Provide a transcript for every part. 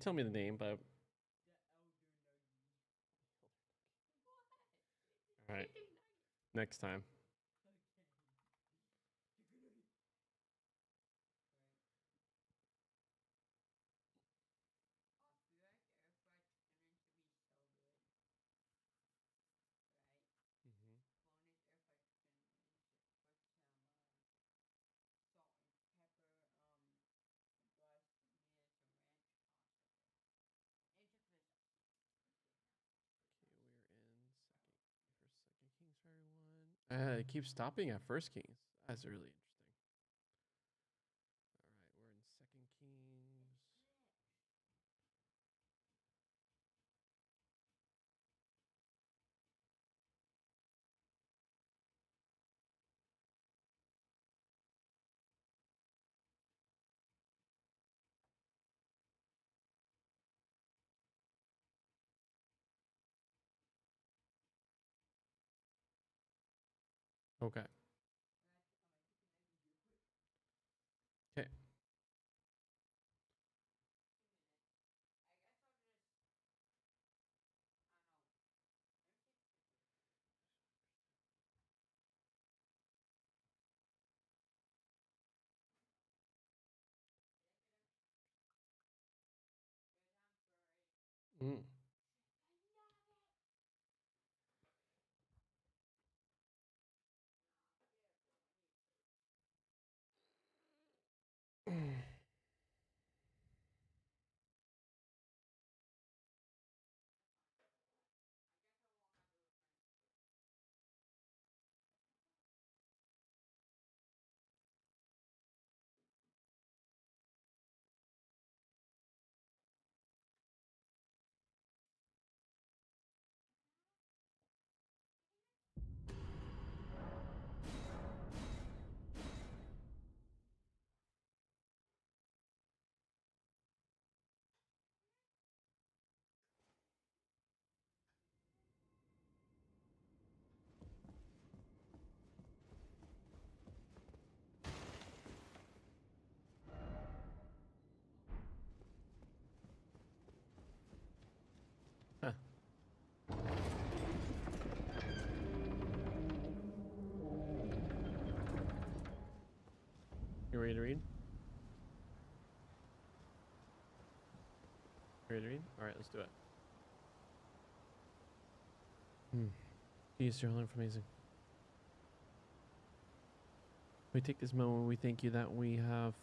tell me the name, but all right, next time. Mhm. Okay, we're in Second Kings for everyone. It keeps stopping at First Kings. That's really interesting. All right, we're in Second Kings. Okay. Okay. Mm. Huh. You ready to read? You ready to read? All right, let's do it. Hmm. Jeez, you're amazing. We take this moment. We thank you that we have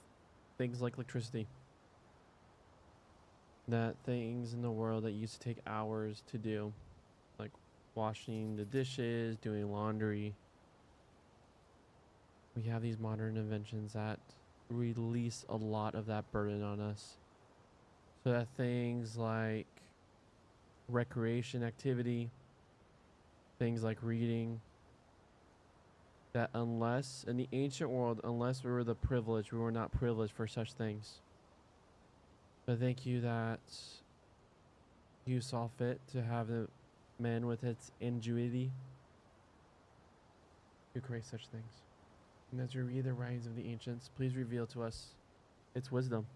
things like electricity. That things in the world that used to take hours to do, like washing the dishes, doing laundry. We have these modern inventions that release a lot of that burden on us. So that things like recreation activity, things like reading, that unless in the ancient world, unless we were the privileged, we were not privileged for such things. But thank you that you saw fit to have the man with its ingenuity to create such things. And as we read the writings of the ancients, please reveal to us its wisdom.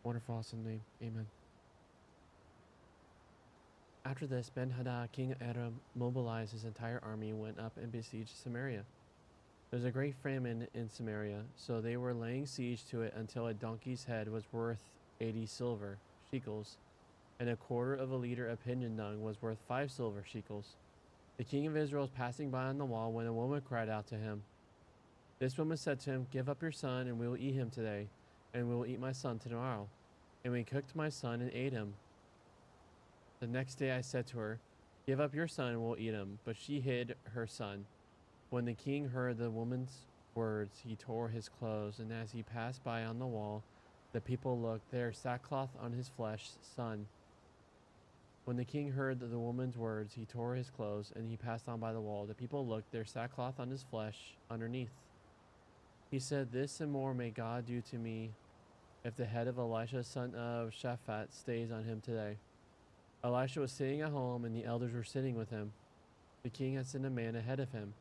Wonderful, awesome name. Amen. After this, Ben-Hadad, king of Aram, mobilized his entire army and went up and besieged Samaria. There's a great famine in Samaria, so they were laying siege to it until a donkey's head was worth 80 silver shekels, and a quarter of a liter of pigeon dung was worth 5 silver shekels. The king of Israel was passing by on the wall when a woman cried out to him. This woman said to him, "Give up your son, and we will eat him today, and we will eat my son tomorrow." And we cooked my son and ate him. The next day I said to her, "Give up your son, and we'll eat him." But she hid her son. When the king heard the woman's words, he tore his clothes, and as he passed by on the wall, the people looked. There, sackcloth on his flesh, son. When the king heard the woman's words, he tore his clothes, and he passed on by the wall. The people looked. There, sackcloth on his flesh, underneath. He said, "This and more may God do to me if the head of Elisha, son of Shaphat, stays on him today." Elisha was sitting at home, and the elders were sitting with him. The king had sent a man ahead of him.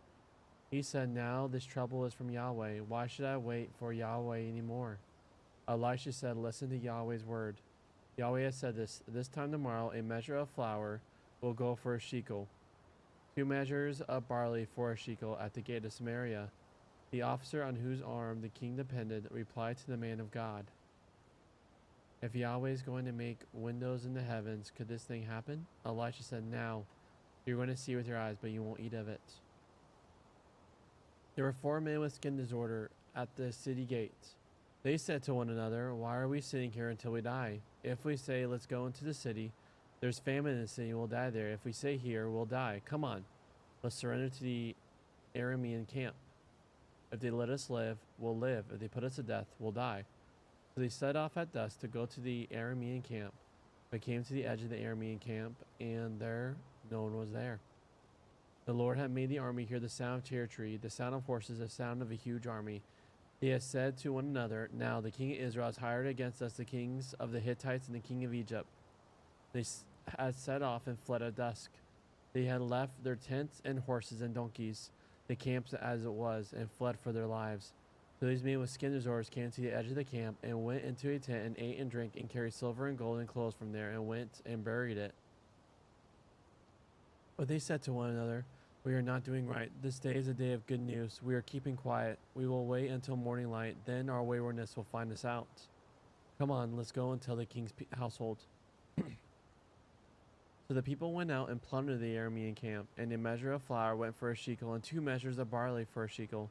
He said, "Now this trouble is from Yahweh. Why should I wait for Yahweh anymore?" Elisha said, "Listen to Yahweh's word. Yahweh has said this time tomorrow, a measure of flour will go for a shekel, 2 measures of barley for a shekel at the gate of Samaria." The officer on whose arm the king depended replied to the man of God, "If Yahweh is going to make windows in the heavens, could this thing happen?" Elisha said, "Now, you're going to see with your eyes, but you won't eat of it." There were 4 men with skin disorder at the city gate. They said to one another, "Why are we sitting here until we die? If we say, 'Let's go into the city,' there's famine in the city and we'll die there. If we say, 'Here,' we'll die. Come on, let's surrender to the Aramean camp. If they let us live, we'll live. If they put us to death, we'll die." So they set off at dusk to go to the Aramean camp, but came to the edge of the Aramean camp, and there no one was there. The Lord had made the army hear the sound of territory, the sound of horses, the sound of a huge army. They had said to one another, "Now the king of Israel has hired against us the kings of the Hittites and the king of Egypt." They had set off and fled at dusk. They had left their tents and horses and donkeys, the camps as it was, and fled for their lives. So these men with skin disorders came to the edge of the camp and went into a tent and ate and drank and carried silver and gold and clothes from there and went and buried it. But they said to one another, "We are not doing right. This day is a day of good news. We are keeping quiet. We will wait until morning light. Then our waywardness will find us out. Come on, let's go and tell the king's household." So the people went out and plundered the Aramean camp, and a measure of flour went for a shekel, and 2 measures of barley for a shekel,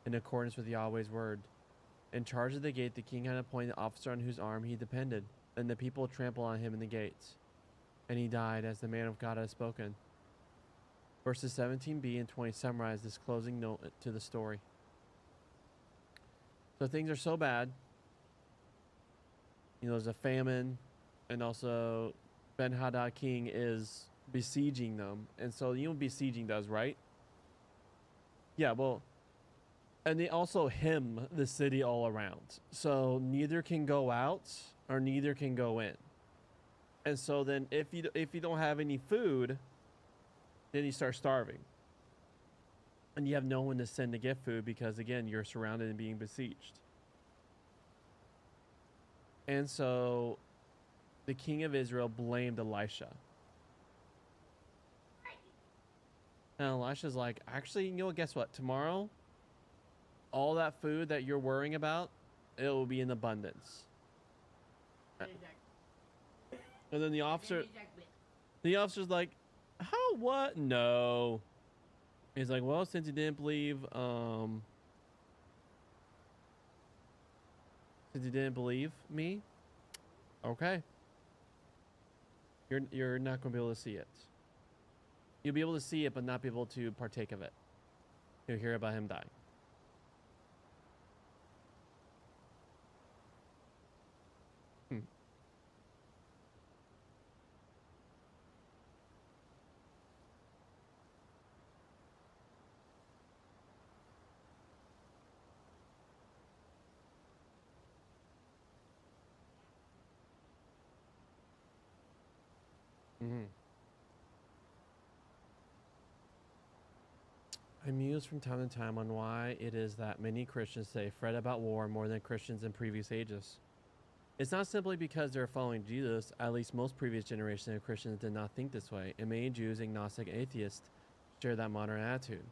in accordance with Yahweh's word. In charge of the gate, the king had appointed the officer on whose arm he depended, and the people trampled on him in the gates. And he died as the man of God had spoken. Verses 17b and 20 summarize this closing note to the story. So things are so bad. There's a famine, and also Ben-Hadad king is besieging them. And so you know what besieging does, right? Yeah, well, and they also hem the city all around. So neither can go out or neither can go in. And so then if you don't have any food, then you start starving. And you have no one to send to get food because, again, you're surrounded and being besieged. And so the king of Israel blamed Elisha. And Elisha's like, "Actually, guess what? Tomorrow, all that food that you're worrying about, it will be in abundance." And then the officer's like, "How? What? No." He's like, "Well, since you didn't believe me, okay. You're not going to be able to see it. You'll be able to see it, but not be able to partake of it. You'll hear about him dying." Mm-hmm. I muse from time to time on why it is that many Christians say fret about war more than Christians in previous ages. It's not simply because they're following Jesus. At least most previous generations of Christians did not think this way, and many Jews, agnostic, and atheists share that modern attitude.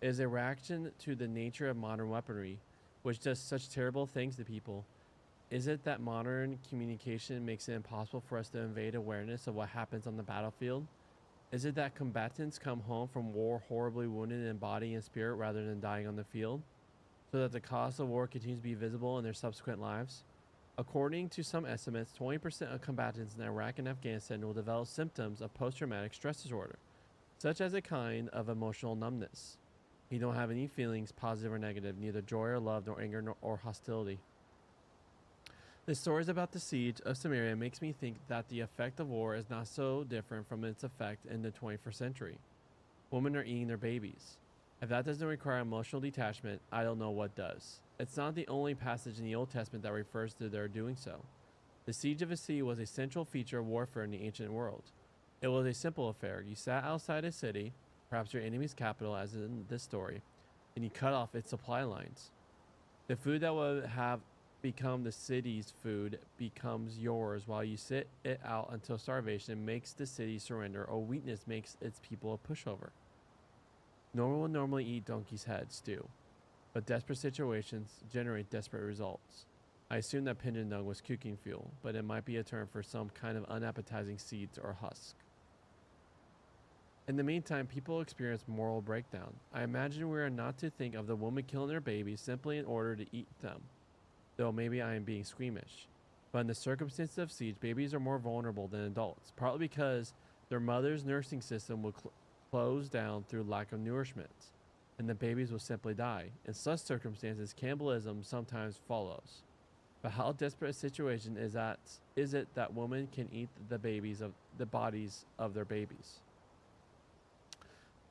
It is a reaction to the nature of modern weaponry, which does such terrible things to people. Is it that modern communication makes it impossible for us to invade awareness of what happens on the battlefield? Is it that combatants come home from war horribly wounded in body and spirit rather than dying on the field, so that the cost of war continues to be visible in their subsequent lives? According to some estimates, 20% of combatants in Iraq and Afghanistan will develop symptoms of post-traumatic stress disorder, such as a kind of emotional numbness. You don't have any feelings, positive or negative, neither joy or love, nor anger, or hostility. The stories about the siege of Samaria makes me think that the effect of war is not so different from its effect in the 21st century. Women are eating their babies. If that doesn't require emotional detachment, I don't know what does. It's not the only passage in the Old Testament that refers to their doing so. The siege of a city was a central feature of warfare in the ancient world. It was a simple affair. You sat outside a city, perhaps your enemy's capital as in this story, and you cut off its supply lines. The food that would have become the city's food becomes yours while you sit it out until starvation makes the city surrender or weakness makes its people a pushover. No one will normally eat donkey's head stew, but desperate situations generate desperate results. I assume that pigeon dung was cooking fuel, but it might be a term for some kind of unappetizing seeds or husk. In the meantime, people experience moral breakdown. I imagine we are not to think of the woman killing their babies simply in order to eat them, though maybe I am being squeamish. But in the circumstances of siege, babies are more vulnerable than adults, partly because their mother's nursing system will close down through lack of nourishment, and the babies will simply die. In such circumstances, cannibalism sometimes follows. But how desperate a situation is it that women can eat the bodies of their babies?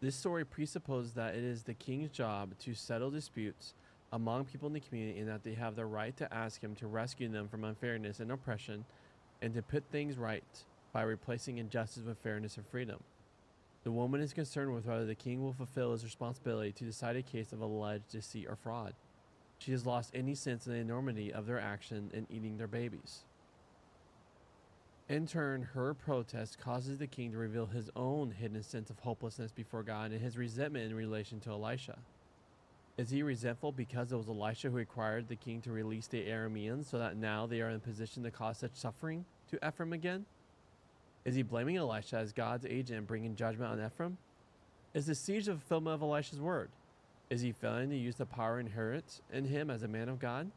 This story presupposes that it is the king's job to settle disputes among people in the community and that they have the right to ask him to rescue them from unfairness and oppression and to put things right by replacing injustice with fairness and freedom. The woman is concerned with whether the king will fulfill his responsibility to decide a case of alleged deceit or fraud. She has lost any sense of the enormity of their action in eating their babies. In turn, her protest causes the king to reveal his own hidden sense of hopelessness before God and his resentment in relation to Elisha. Is he resentful because it was Elisha who required the king to release the Arameans so that now they are in position to cause such suffering to Ephraim again? Is he blaming Elisha as God's agent bringing judgment on Ephraim? Is the siege a fulfillment of Elisha's word? Is he failing to use the power inherent in him as a man of God?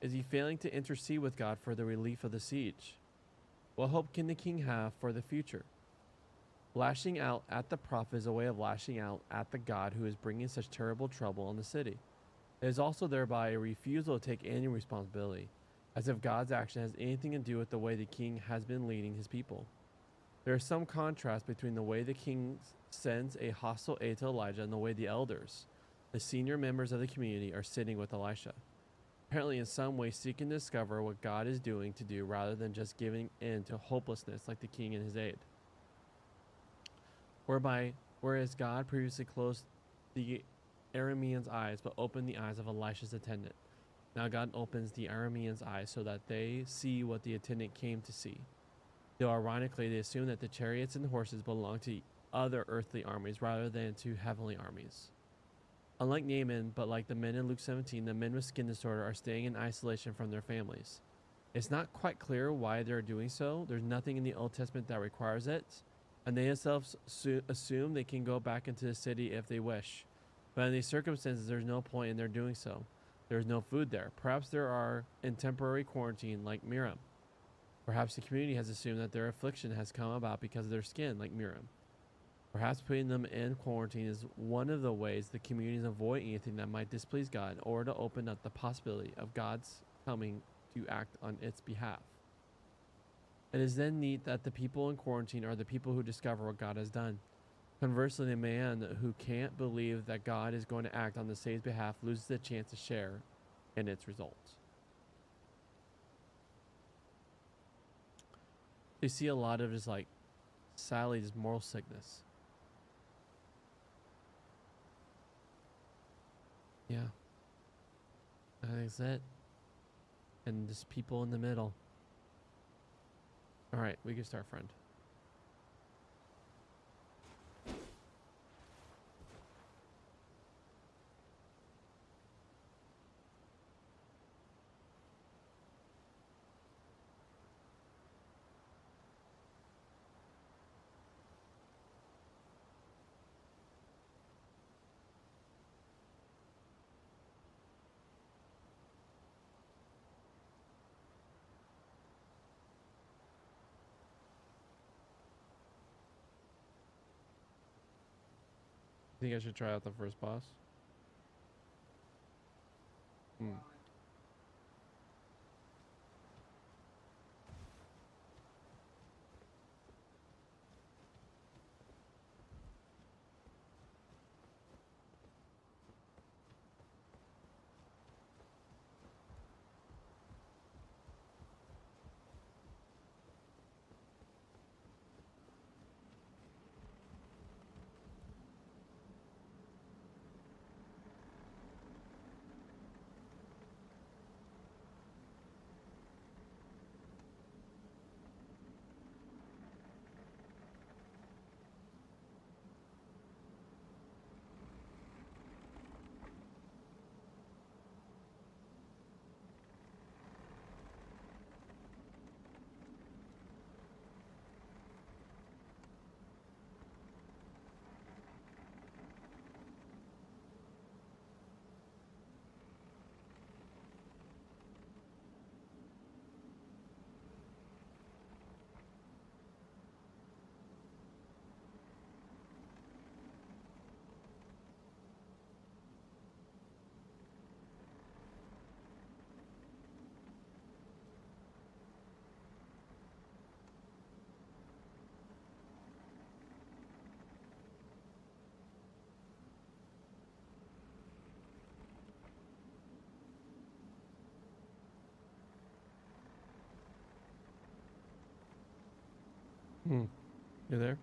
Is he failing to intercede with God for the relief of the siege? What hope can the king have for the future? Lashing out at the prophet is a way of lashing out at the God who is bringing such terrible trouble on the city. It is also thereby a refusal to take any responsibility, as if God's action has anything to do with the way the king has been leading his people. There is some contrast between the way the king sends a hostile aide to Elijah and the way the elders, the senior members of the community, are sitting with Elisha, apparently in some way seeking to discover what God is doing to do rather than just giving in to hopelessness like the king and his aide. Whereas God previously closed the Arameans' eyes but opened the eyes of Elisha's attendant. Now God opens the Arameans' eyes so that they see what the attendant came to see. Though ironically, they assume that the chariots and horses belong to other earthly armies rather than to heavenly armies. Unlike Naaman, but like the men in Luke 17, the men with skin disorder are staying in isolation from their families. It's not quite clear why they're doing so. There's nothing in the Old Testament that requires it, and they themselves assume they can go back into the city if they wish. But in these circumstances, there's no point in their doing so. There's no food there. Perhaps there are in temporary quarantine like Miriam. Perhaps the community has assumed that their affliction has come about because of their skin like Miriam. Perhaps putting them in quarantine is one of the ways the communities avoid anything that might displease God or to open up the possibility of God's coming to act on its behalf. It is then neat that the people in quarantine are the people who discover what God has done. Conversely, the man who can't believe that God is going to act on the save's behalf loses the chance to share in its results. You see a lot of just like, sadly, just moral sickness. Yeah. That's it. And just people in the middle. Alright, we can start, friend. Think I should try out the first boss? Hmm. You there?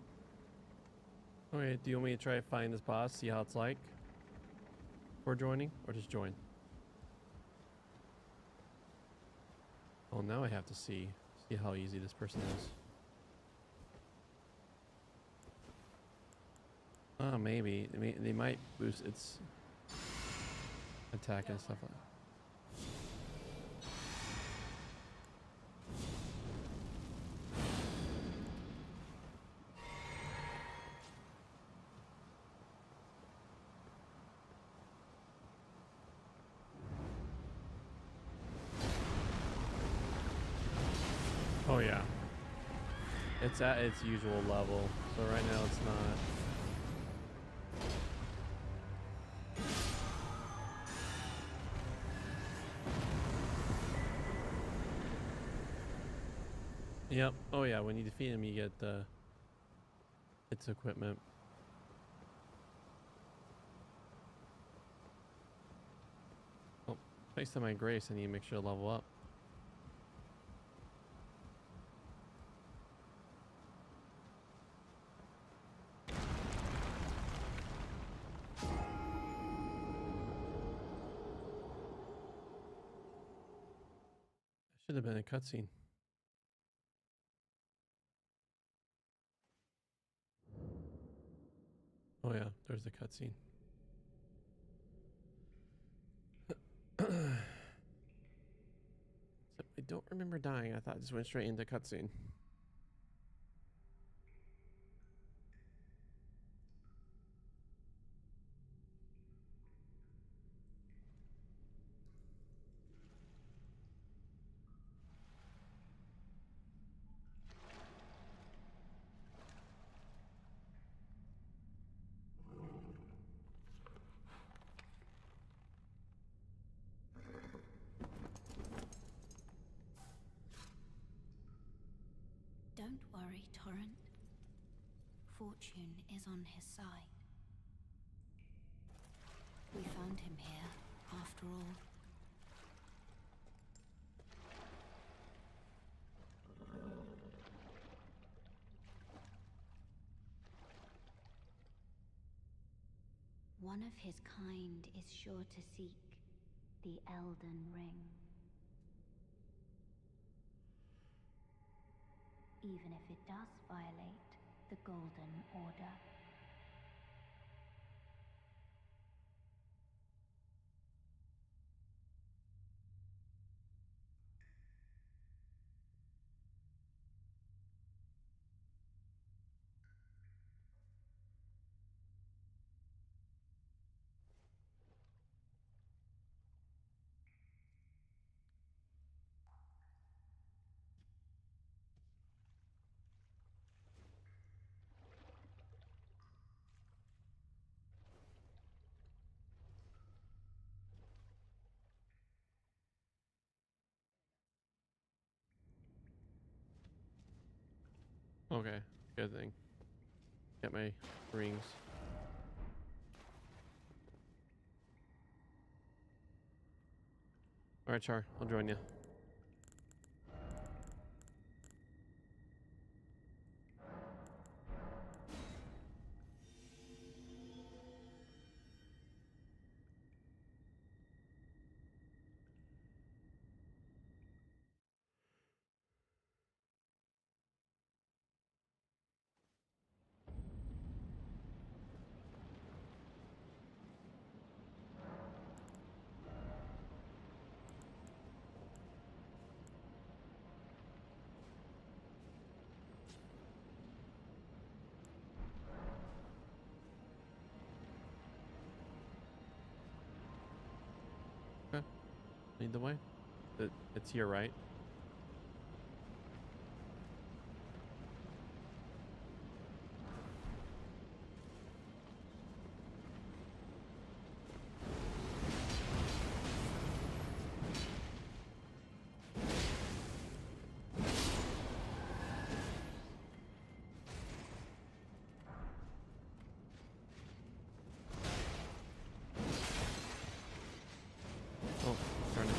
Okay, do you want me to try to find this boss, see how it's like before joining, or just join? Oh, now I have to see how easy this person is. Oh, maybe. They might boost its attack and stuff like that. Oh yeah. It's at its usual level, so right now it's not. Yep. Oh yeah, when you defeat him you get its equipment. Oh, thanks to my grace I need to make sure to level up. Should have been a cutscene. Oh yeah, there's the cutscene. Except I don't remember dying. I thought I just went straight into cutscene. Don't worry, Torrent. Fortune is on his side. We found him here, after all. One of his kind is sure to seek the Elden Ring. Even if it does violate the Golden Order. Okay, good thing. Get my rings. Alright, Char, I'll join you. Okay, lead the way. It's here, right? Oh, darn it.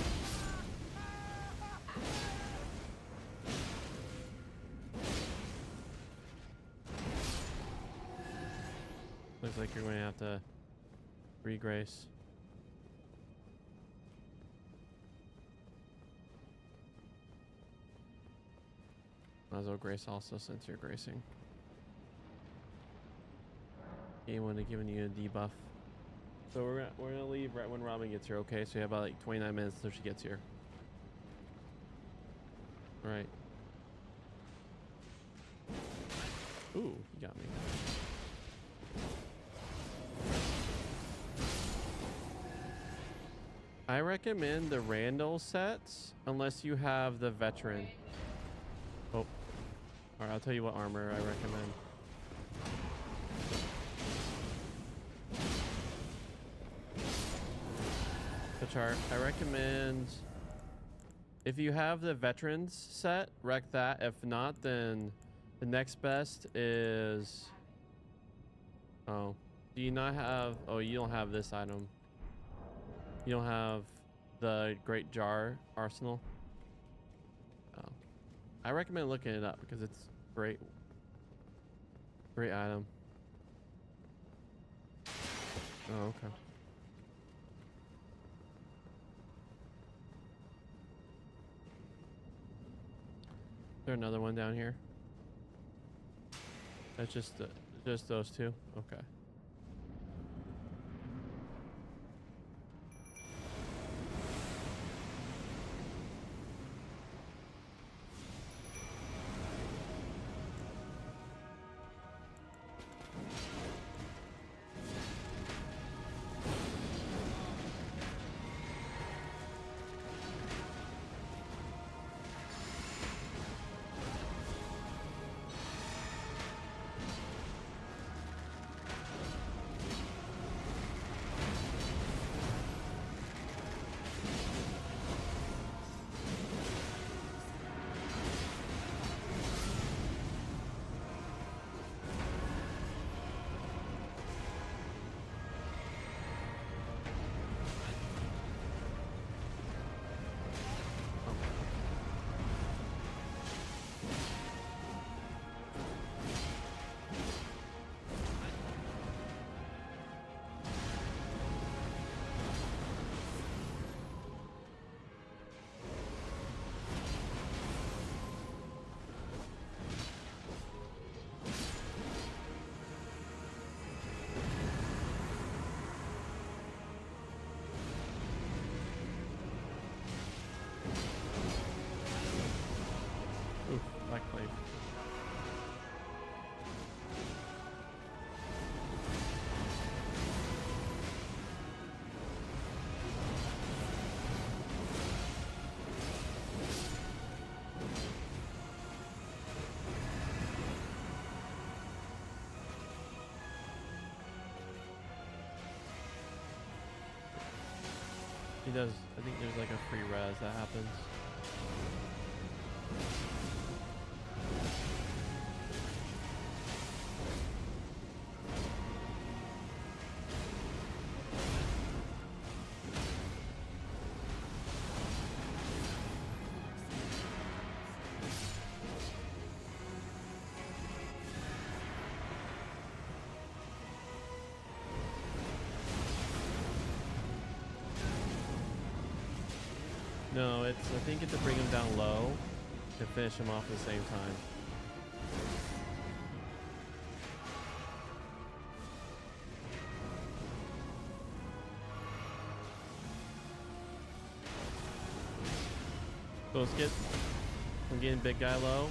Looks like you're going to have to regrace. Might as well grace also since you're gracing. Game would have given you a debuff. So we're gonna leave right when Robin gets here, okay? So you have about like 29 minutes until she gets here. All right. Ooh, you got me. I recommend the Randall sets unless you have the veteran. Oh. Alright, I'll tell you what armor I recommend. The chart. I recommend if you have the veterans set, wreck that. If not, then the next best is oh. Do you not have oh you don't have this item. You don't have the Great Jar Arsenal. Oh. I recommend looking it up because it's great. Great item. Oh, okay. Is there another one down here? That's just those two. Okay. He does. I think there's like a free res that happens. No, it's I think it's to bring him down low and finish him off at the same time. So let's get I'm getting big guy low.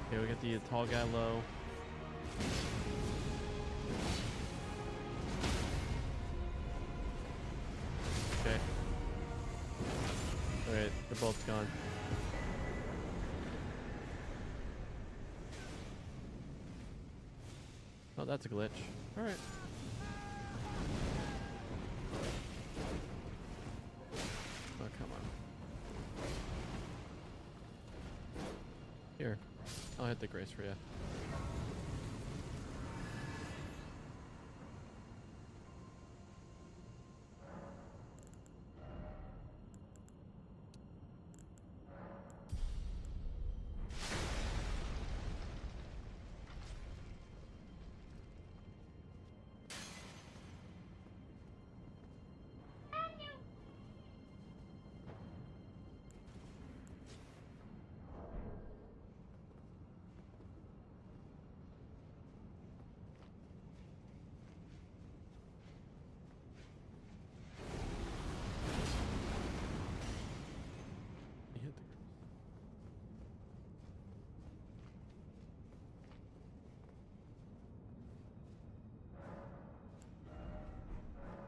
Okay, we got the tall guy low. Okay. Alright, they're both gone. Oh, that's a glitch. Alright. Oh, come on. Here. I'll hit the grace for you.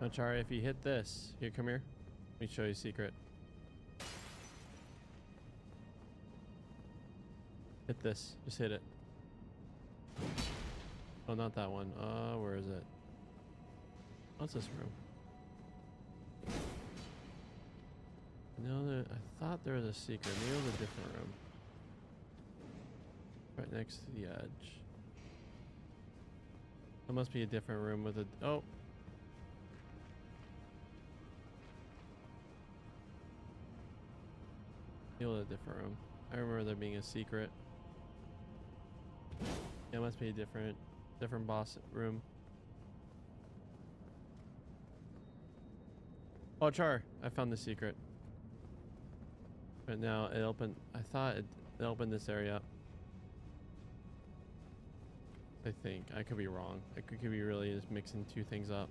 Chari, if you hit this, here, come here. Let me show you a secret. Hit this. Just hit it. Oh, not that one. Where is it? What's this room? No, I thought there was a secret. Maybe it was a different room. Right next to the edge. That must be a different room with a... Oh! It was a different room. I remember there being a secret. Yeah, it must be a different boss room. Oh, Char! I found the secret. But now it opened... I thought it opened this area up. I think. I could be wrong. I could be really just mixing two things up.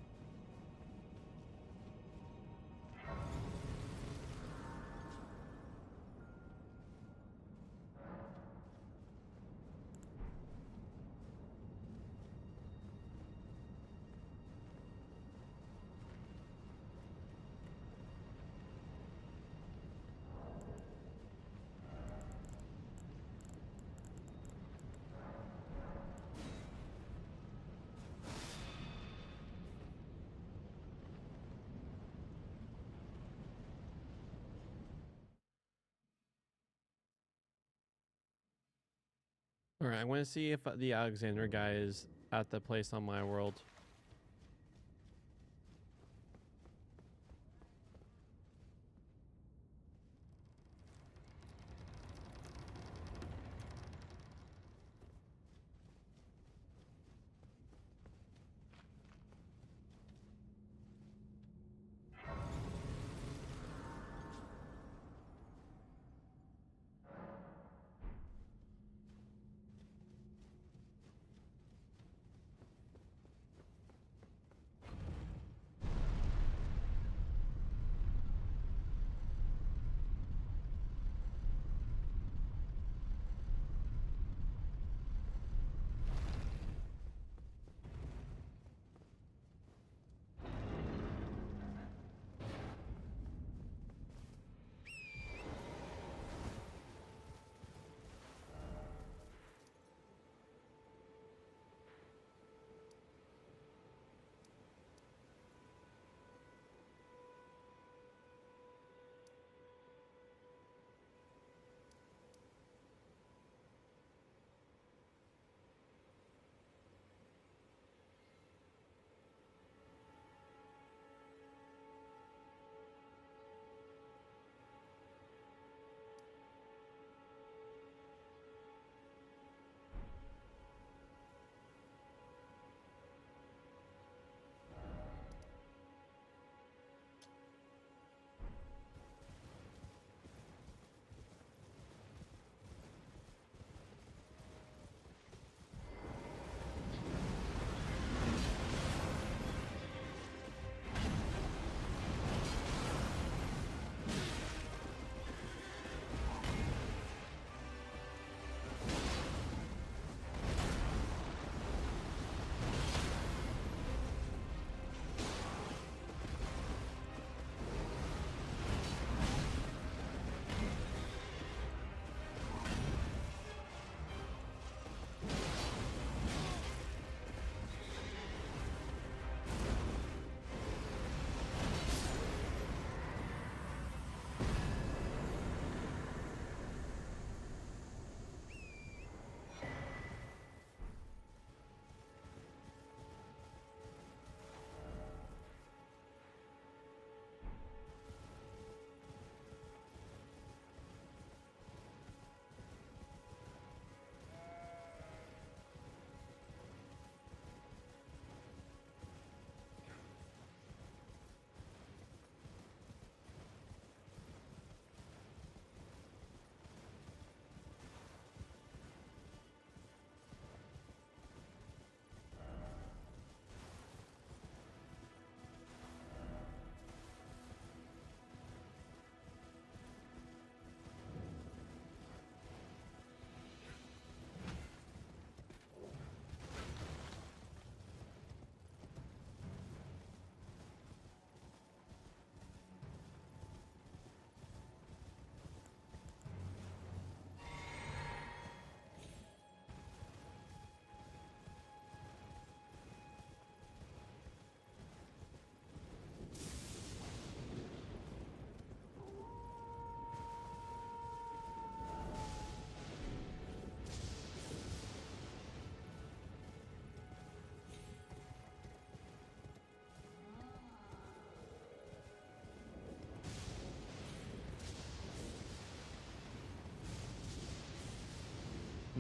Alright, I want to see if the Alexander guy is at the place on my world.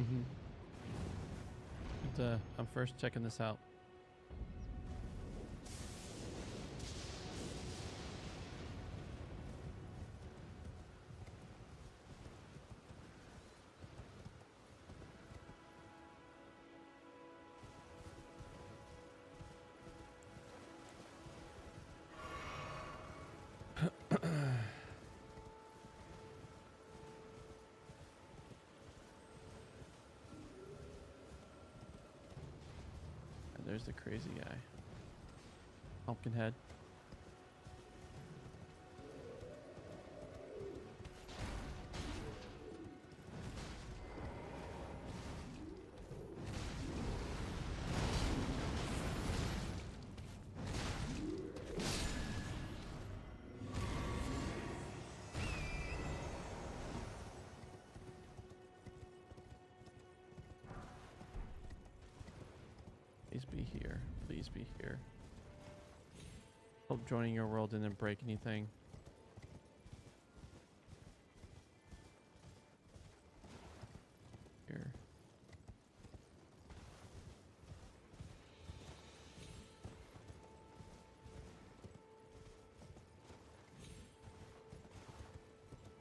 Mm-hmm. I'm first checking this out. And there's the crazy guy. Pumpkinhead. Please be here. Please be here. Hope joining your world didn't break anything. Here.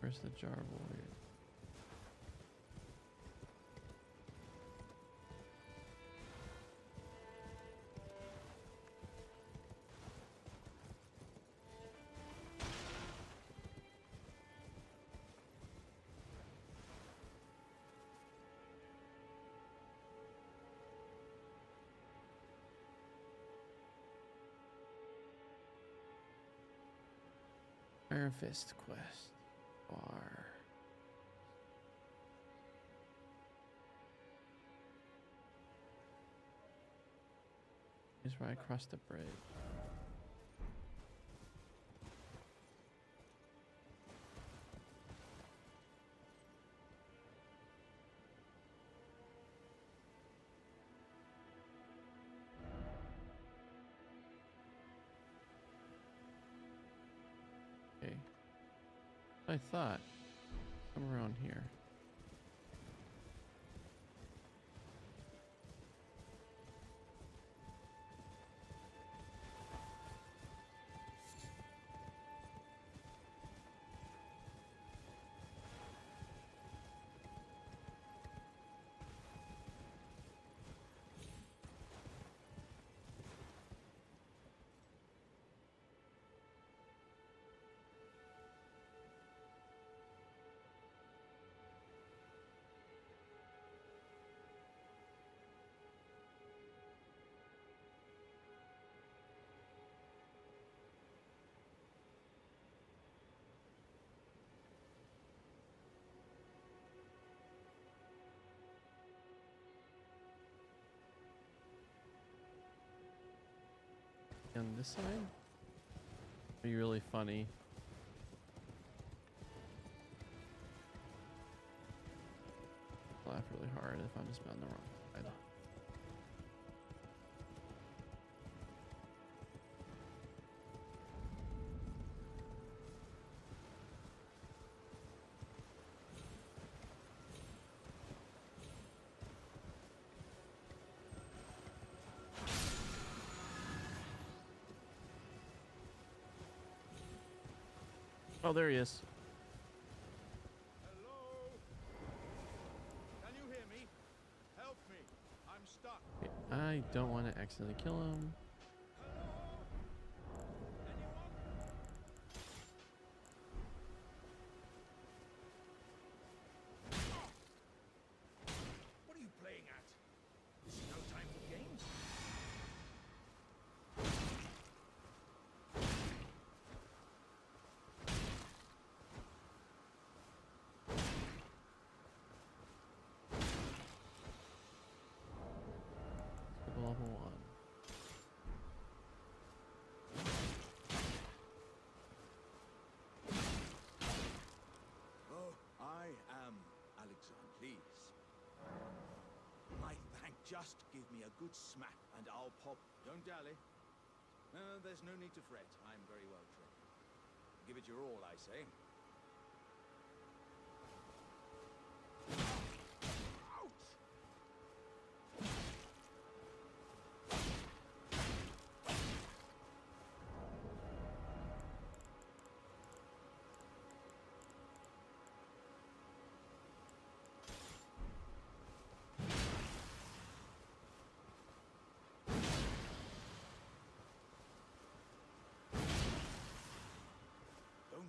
Where's the jar warrior? Iron Fist quest. Bar. Here's where I crossed the bridge. Okay. I thought. I'm around here. On this side? Be really funny. Laugh really hard if I'm just on the wrong side. Oh, there he is. Hello? Can you hear me? Help me. I'm stuck. Okay, I don't want to accidentally kill him. Hello? Anyone? What are you playing at? This is no time for games. Level 1. Oh, I am Alexandre, please. My thank, just give me a good smack and I'll pop. Don't dally. There's no need to fret. I'm very well trained. Give it your all, I say. Ouch!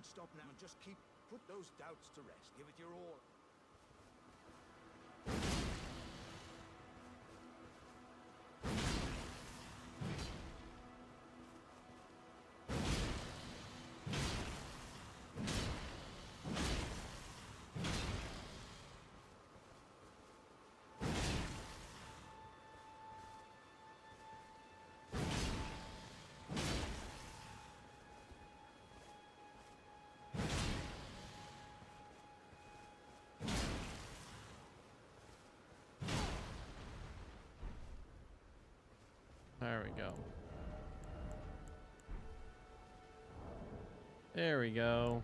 Don't stop now. Just put those doubts to rest. Give it your all. There we go. There we go.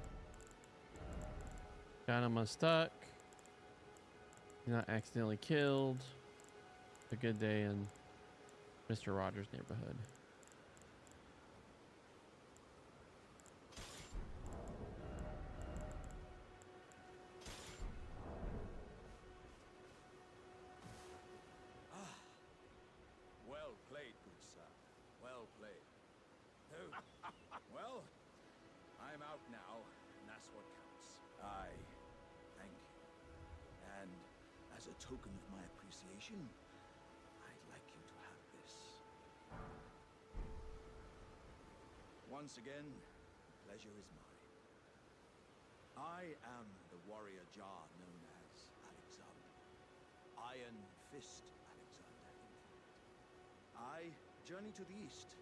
Got him unstuck. He's not accidentally killed. A good day in Mr. Rogers' neighborhood. Well played, good sir. Well played. Oh, well, I'm out now, and that's what counts. I thank you. And as a token of my appreciation, I'd like you to have this. Once again, the pleasure is mine. I am the warrior Jar known as Alexander. Iron Fist Alexander, in fact. I journey to the east,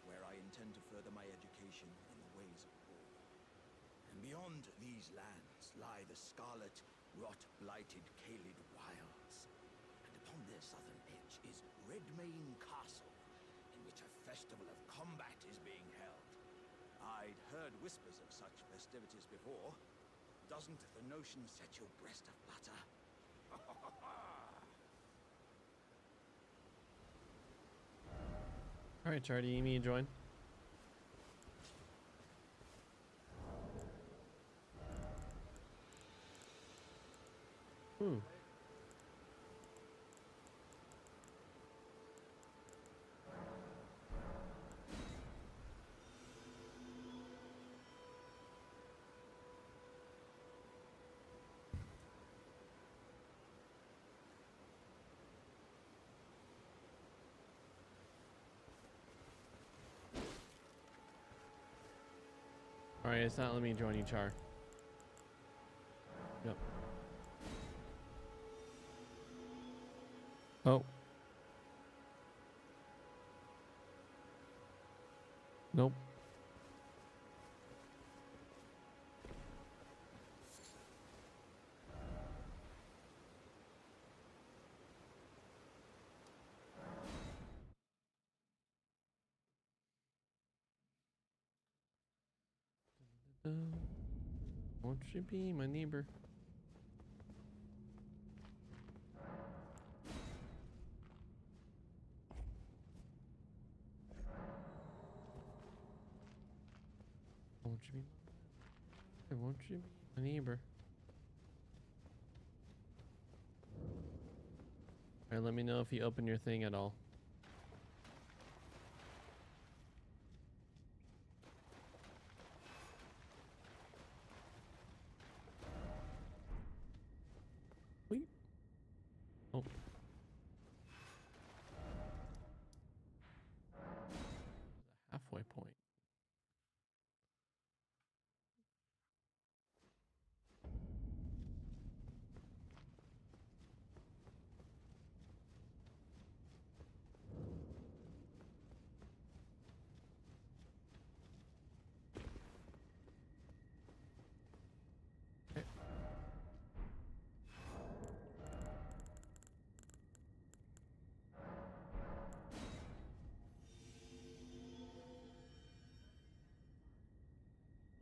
where I intend to further my education in the ways of war. And beyond these lands lie the scarlet, rot-blighted Caelid Wilds. And upon their southern edge is Redmane Castle, in which a festival of combat is being held. I'd heard whispers of such festivities before. Doesn't the notion set your breast aflutter? All right, Charlie, you mean join? All right, it's not letting me join you, Char. Yep. Oh. Nope. Won't you be my neighbor? Won't you be my neighbor? Alright, let me know if you open your thing at all. Wait. Oh. Halfway point.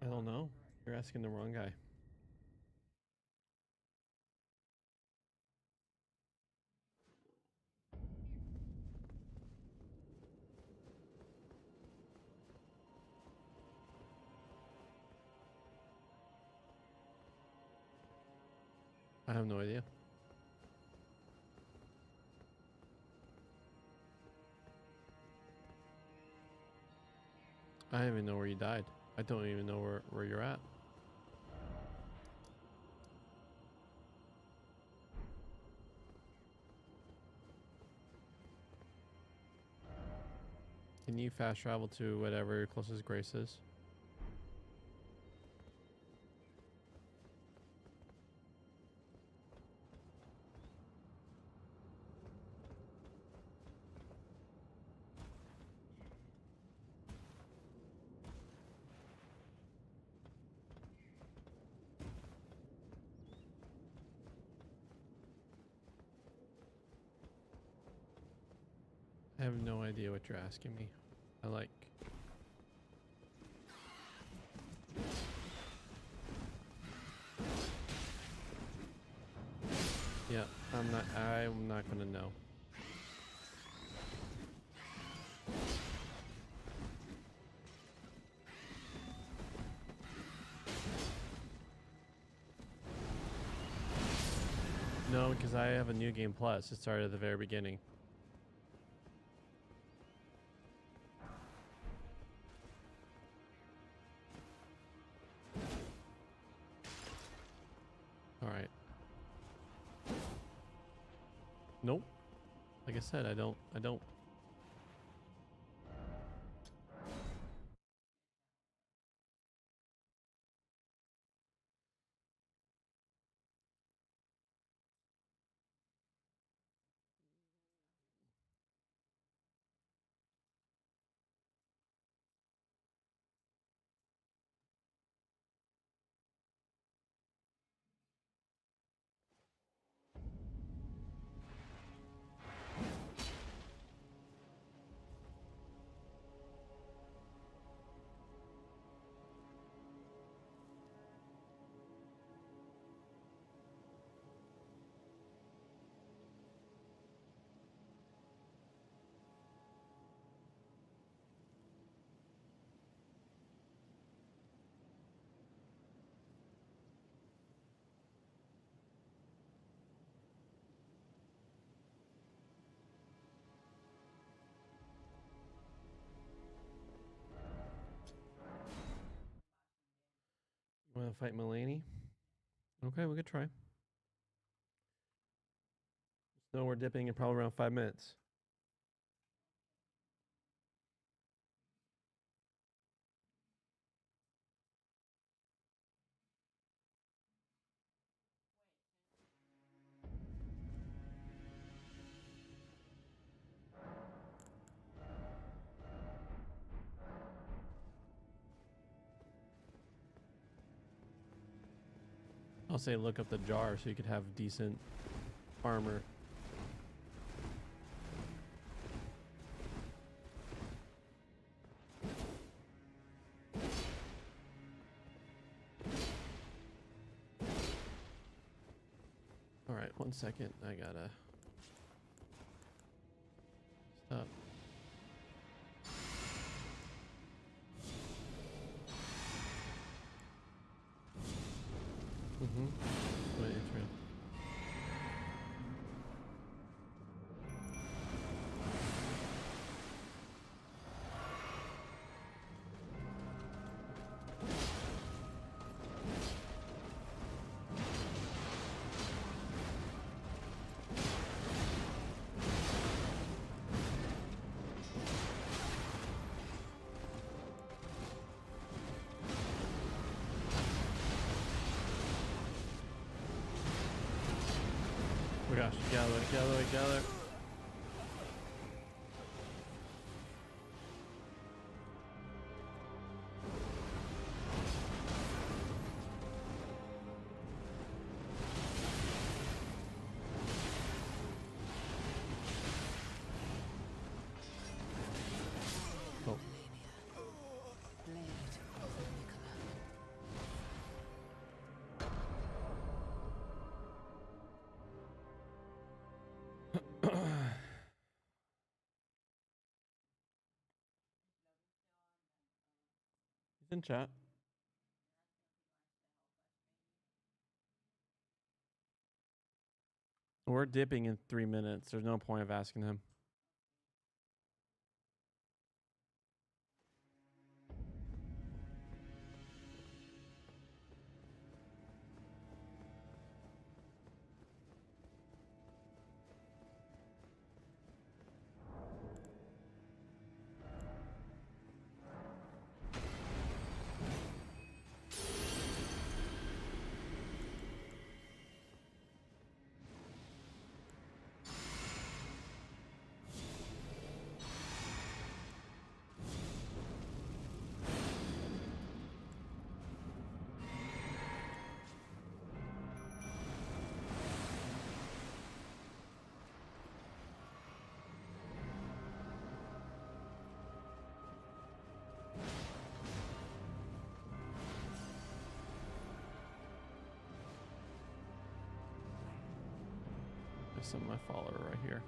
I don't know. You're asking the wrong guy. I have no idea. I don't even know where you died. I don't even know where you're at. Can you fast travel to whatever your closest grace is? I have no idea what you're asking me. I like... Yeah, I'm not gonna know. No, because I have a new game plus. It started at the very beginning. All right. Nope. Like I said, I don't. Want to fight Mulaney? Okay, we could try. So we're dipping in probably around 5 minutes. I'll say look up the jar so you could have decent armor. All right, 1 second. I gotta stop. Wait, it's real. Oh my gosh, gather. Oh. He's in chat. We're dipping in 3 minutes. There's no point of asking him. some of my follower right here.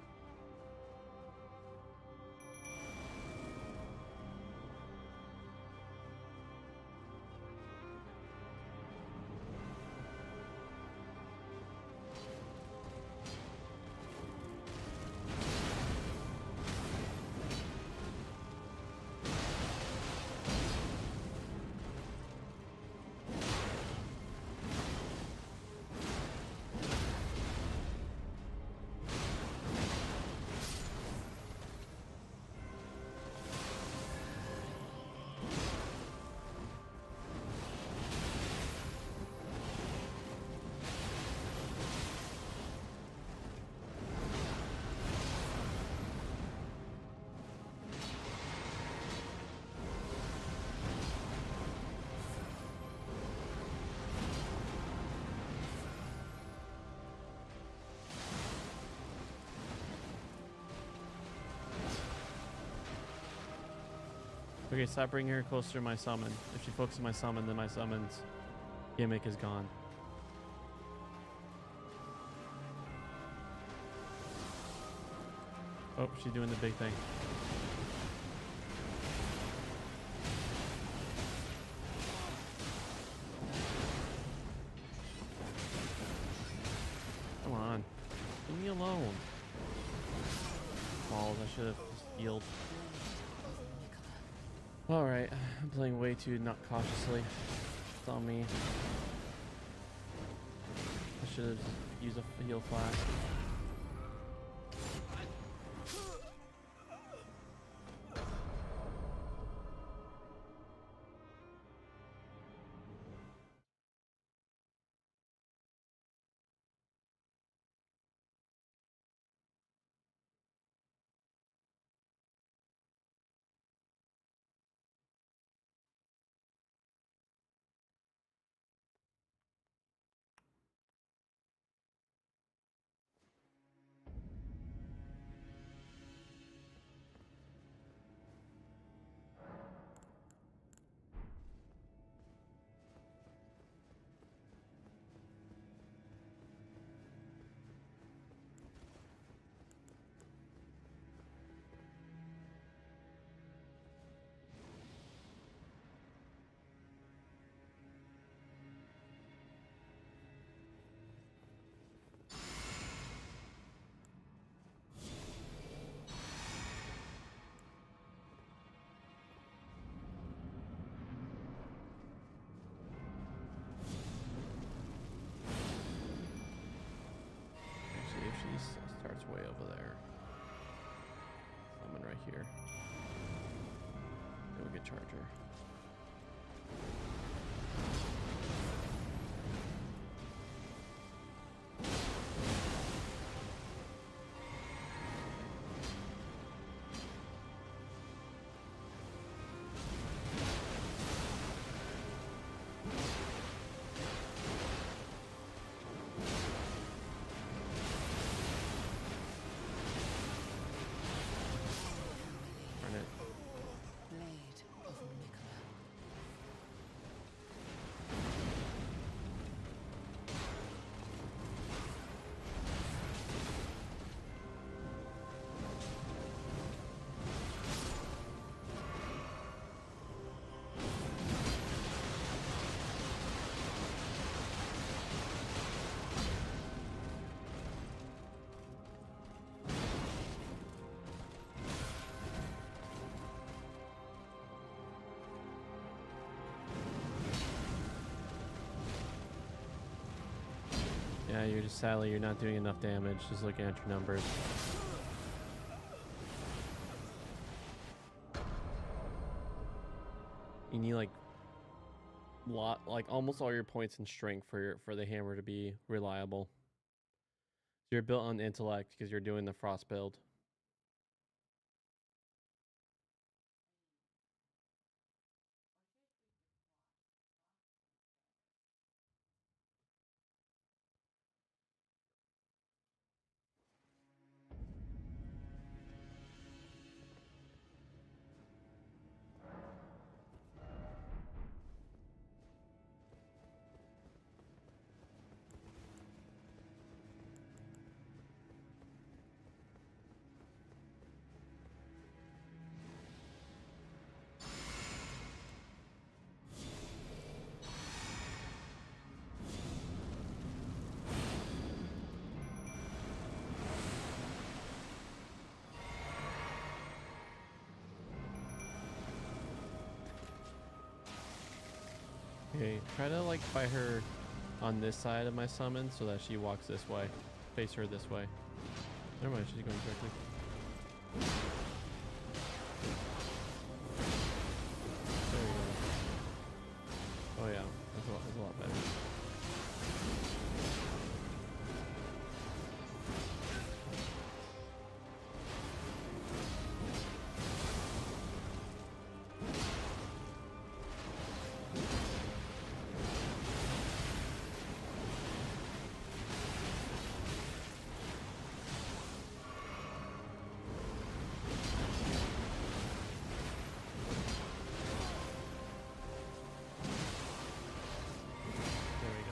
Okay, stop bringing her closer to my summon. If she focuses my summon, then my summon's gimmick is gone. Oh, she's doing the big thing. Come on. Leave me alone. Balls, I should have just healed. Alright, I'm playing way too not cautiously. It's on me. I should have used a heal flash. Starts way over there. Summon right here. Then we get Charger. Yeah, you're just sadly you're not doing enough damage just looking at your numbers. You need like almost all your points in strength for the hammer to be reliable. You're built on intellect because you're doing the frost build. Okay, try to like fight her on this side of my summon so that she walks this way. Face her this way. Never mind, she's going directly. There we go. Oh yeah, that's a lot better. There we go.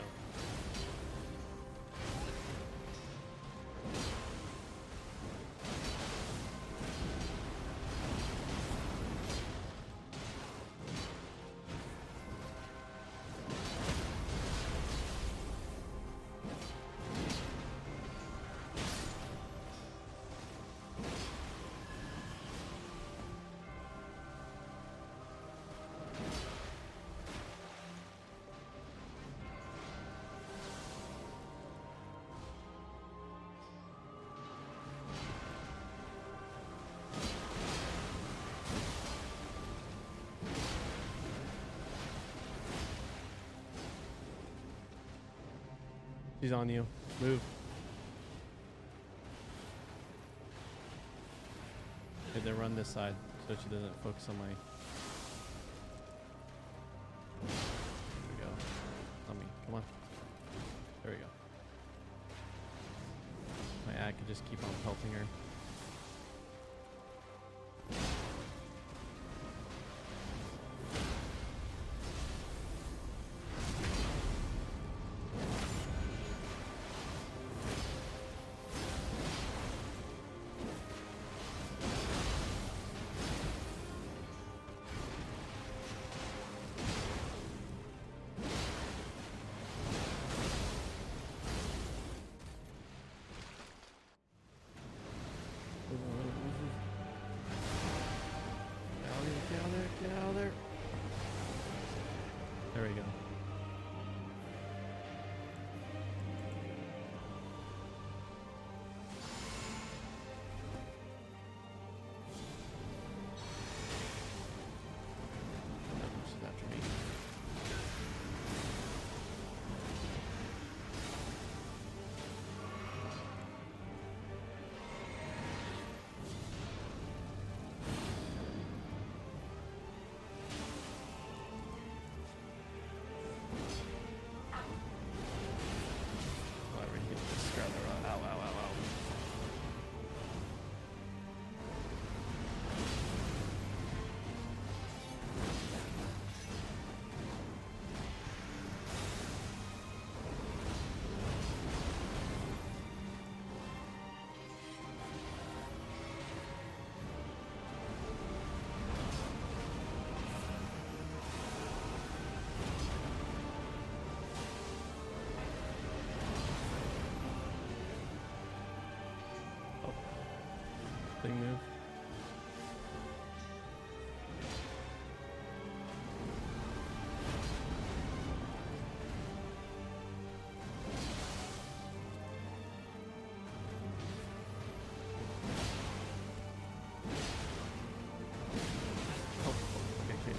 She's on you. Move. Okay, then run this side so she doesn't focus on my. There we go. On me. Come on. There we go. My ad could just keep on pelting her. Get out there, get out there. There we go. She's after me. Whatever, you can just grab the rod. Ow, ow, ow, ow. Oh. Thing move. Oh, okay, okay.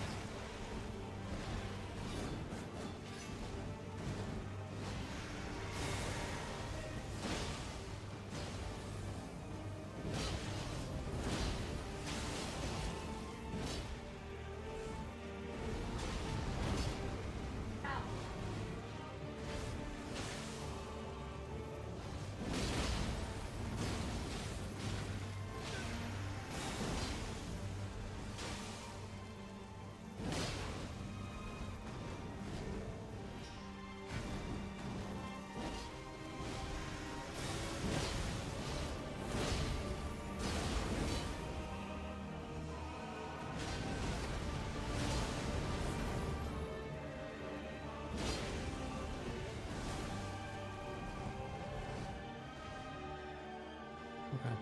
Okay.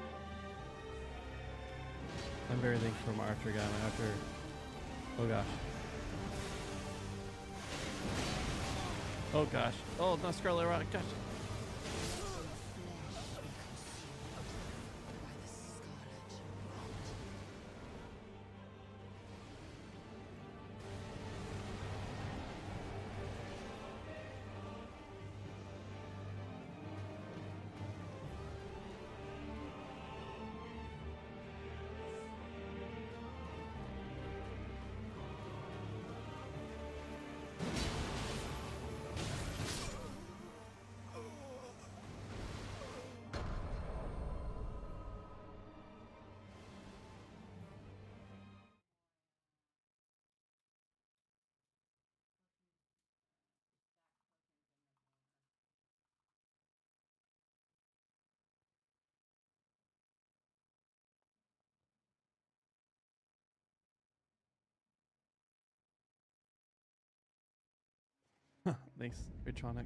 I'm very thankful for my archer guy. My archer. Oh gosh. Oh gosh. Oh, not Scarlet Rock. Gosh. Thanks, Ritronic.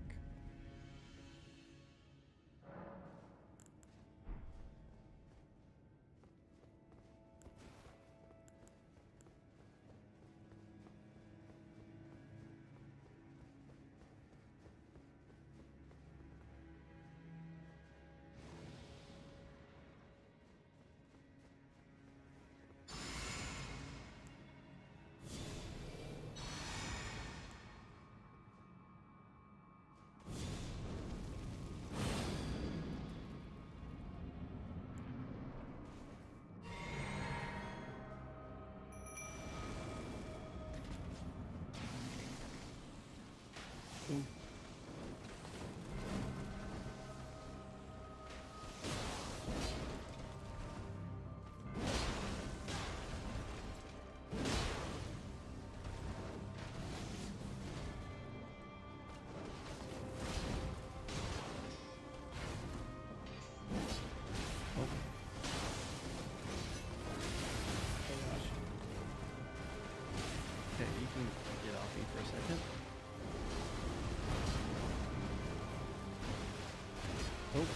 Ooh. Oh. Oh gosh. Okay, you can get off me for a second. Oh.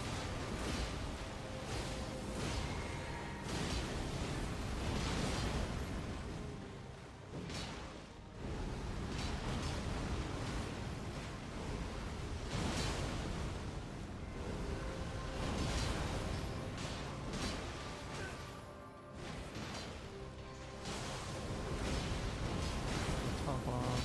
Top off.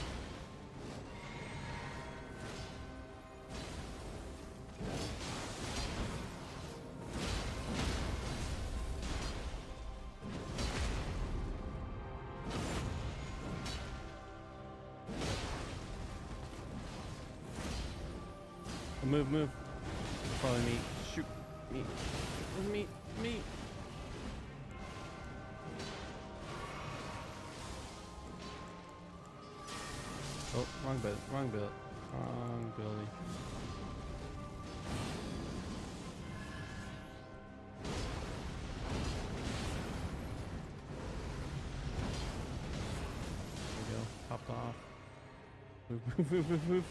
Move, move. Probably me. Shoot. Me. Me. Me. Oh, wrong build. Wrong build. Wrong building. There we go. Popped off. Move, move, move, move, move.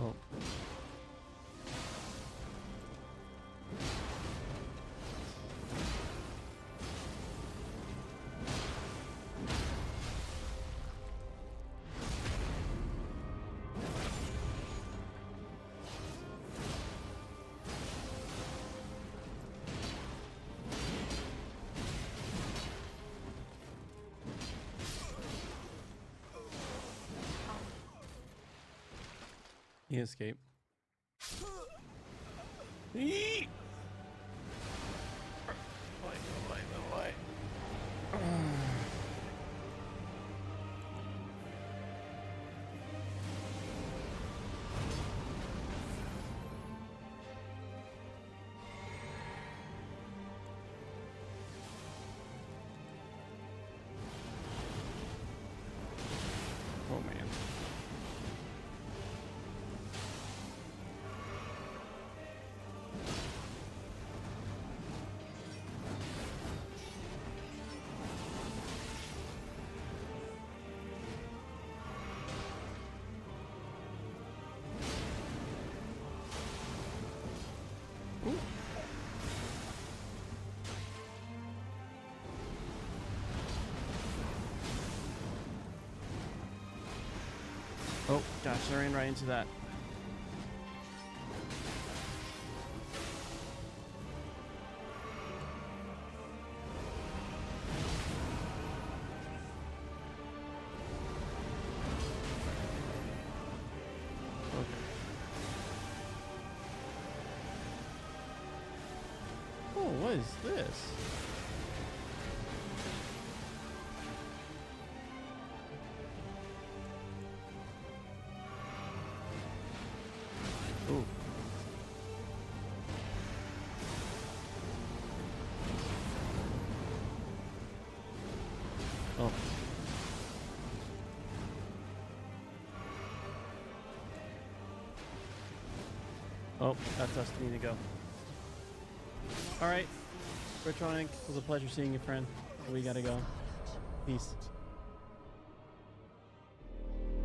Oh. He escaped. Eee! Why? Oh man. Oh, gosh, I ran right into that. Okay. Oh, what is this? Ooh. Oh. Oh, that's us need to go. All right. Bertronic, it was a pleasure seeing you, friend. We gotta go. Peace.